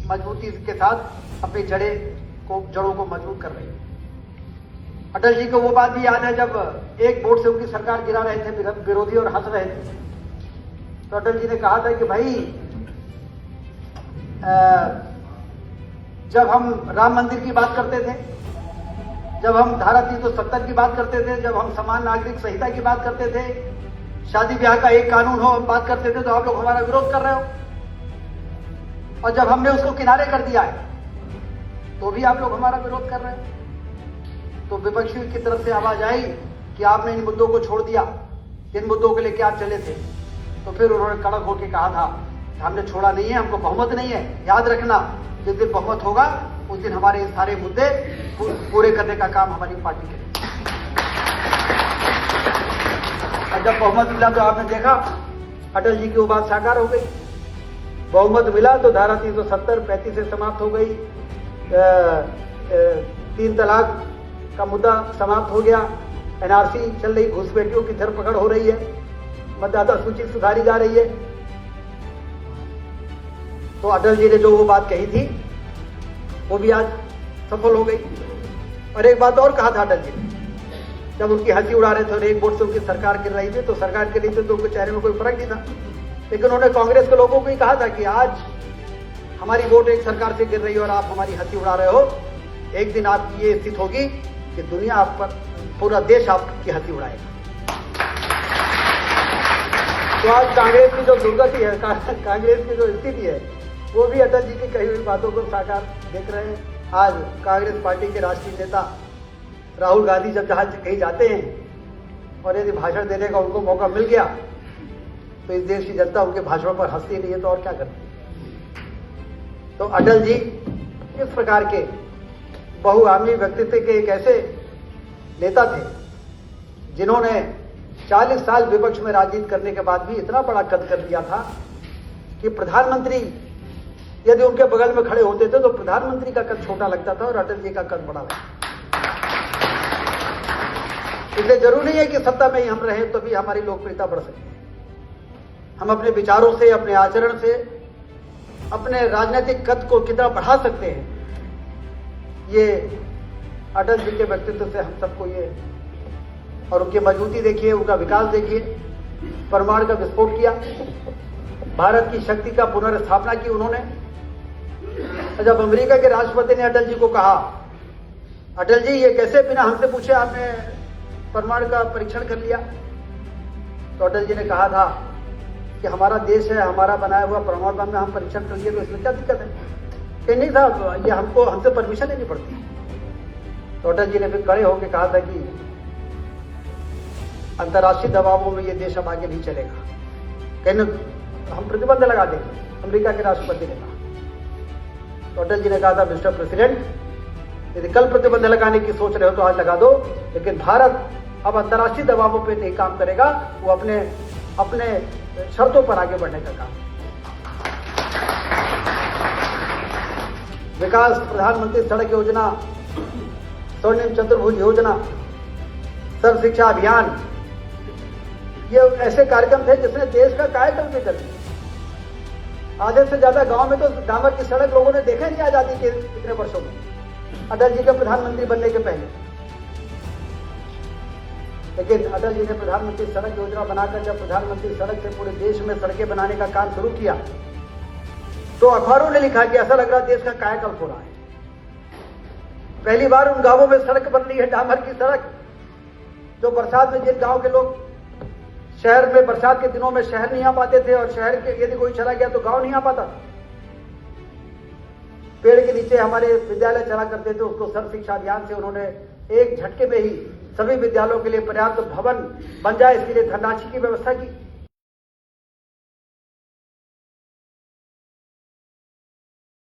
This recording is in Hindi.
मजबूती के साथ अपनी जड़ों को मजबूत कर रही है। अटल जी को वो बात भी याद है जब एक वोट से उनकी सरकार गिरा रहे थे विरोधी और हंस रहे थे, तो अटल जी ने कहा था कि भाई जब हम राम मंदिर की बात करते थे, जब हम धारा 370 की बात करते थे, जब हम समान नागरिक संहिता की बात करते थे, शादी ब्याह का एक कानून हो हम बात करते थे, तो आप लोग हमारा विरोध कर रहे हो, और जब हमने उसको किनारे कर दिया है तो भी आप लोग हमारा विरोध कर रहे हो। तो विपक्षी की तरफ से आवाज आई कि आपने इन मुद्दों को छोड़ दिया, इन मुद्दों के लिए क्या चले थे। तो फिर उन्होंने कड़क होकर कहा था हमने छोड़ा नहीं है, हमको बहुमत नहीं है। याद रखना, जिस दिन बहुमत होगा उस दिन हमारे इन सारे मुद्दे पूरे करने का काम हमारी पार्टी करेगी। और जब बहुमत मिला तो आपने देखा अटल जी की वो बात साकार हो गई। बहुमत मिला तो धारा 370 35 से समाप्त हो गई, 3 तलाक का मुद्दा समाप्त हो गया, एनआरसी चल रही, घुसपैठियों की धरपकड़ हो रही है, मतदाता सूची सुधारी जा रही है। तो अटल जी ने जो वो बात कही थी वो भी आज सफल हो गई। और एक बात और कहा था अटल जी ने, जब उनकी हंसी उड़ा रहे थे और एक वोट से उनकी सरकार गिर रही थी, तो सरकार गिर रही थी तो उनके चेहरे में कोई फर्क नहीं था, लेकिन उन्होंने कांग्रेस के लोगों को ही कहा था कि आज हमारी वोट एक सरकार से गिर रही है और आप हमारी हंसी उड़ा रहे हो, एक दिन आपकी ये स्थिति होगी कि दुनिया आप पर, पूरा देश आपकी हंसी उड़ाएगा। तो आज कांग्रेस की जो दुर्गति है, कांग्रेस की जो स्थिति है, वो भी अटल जी की कही हुई बातों को साकार देख रहे हैं। आज कांग्रेस पार्टी के राष्ट्रीय नेता राहुल गांधी जब जहां कहीं जाते हैं और यदि भाषण देने का उनको मौका मिल गया तो इस देश की जनता उनके भाषणों पर हंसती नहीं है तो और क्या करती है। तो अटल जी इस प्रकार के बहुआयामी व्यक्तित्व के एक ऐसे नेता थे जिन्होंने 40 साल विपक्ष में राजनीति करने के बाद भी इतना बड़ा कद कर लिया था कि प्रधानमंत्री यदि उनके बगल में खड़े होते थे तो प्रधानमंत्री का कद छोटा लगता था और अटल जी का कद बड़ा लगता था। इसलिए जरूरी नहीं है कि सत्ता में ही हम रहें तभी हमारी लोकप्रियता बढ़ सके। हम अपने विचारों से, अपने आचरण से अपने राजनीतिक कद को कितना बढ़ा सकते हैं, ये अटल जी के व्यक्तित्व से हम सबको ये, और उनकी मजबूती देखिए, उनका विकास देखिए, परमाणु का विस्फोट किया, भारत की शक्ति का पुनर्स्थापना की उन्होंने। जब अमेरिका के राष्ट्रपति ने अटल जी को कहा, अटल जी ये कैसे बिना हमसे पूछे आपने परमाणु का परीक्षण कर लिया, तो अटल जी ने कहा था कि हमारा देश है, हमारा बनाया हुआ परमाणु बम में हम परीक्षण कर लिए तो इसमें क्या दिक्कत है। कि नहीं साहब, ये हमसे परमिशन लेनी पड़ती। तो अटल जी ने फिर खड़े होकर कहा था कि अंतर्राष्ट्रीय दबावों में ये देश अब आगे नहीं चलेगा, कहने हम प्रतिबंध लगा देंगे, अमेरिका के राष्ट्रपति ने कहा। तो अटल जी ने कहा था मिस्टर प्रेसिडेंट, यदि कल प्रतिबंध लगाने की सोच रहे हो तो आज लगा दो, लेकिन भारत अब अंतर्राष्ट्रीय दबावों पे नहीं काम करेगा, वो अपने शर्तों पर आगे बढ़ने का काम। विकास प्रधानमंत्री सड़क योजना, स्वर्णिम चतुर्भुज योजना, सर्व शिक्षा अभियान, ये ऐसे कार्यक्रम थे जिसने देश का कायाकल्प भी कर दिया। आधे से ज्यादा गांव में तो डामर की सड़क लोगों ने देखा नहीं आजादी के इतने वर्षों में, अटल जी के प्रधानमंत्री बनने के पहले। लेकिन अटल जी ने प्रधानमंत्री सड़क योजना बनाकर जब प्रधानमंत्री सड़क से पूरे देश में सड़कें बनाने का काम शुरू किया तो अखबारों ने लिखा कि ऐसा लग रहा देश का कायाकल्प हो रहा है। पहली बार उन गांवों में सड़क बन रही है, डामर की सड़क, जो बरसात में जिन गांव के लोग शहर में बरसात के दिनों में शहर नहीं आ पाते थे, और शहर के यदि कोई चला गया तो गांव नहीं आ पाता। पेड़ के नीचे हमारे विद्यालय चला करते थे, उसको सर्व शिक्षा अभियान से उन्होंने एक झटके में ही सभी विद्यालयों के लिए पर्याप्त भवन बन जाए इसके लिए धनराशि की व्यवस्था की।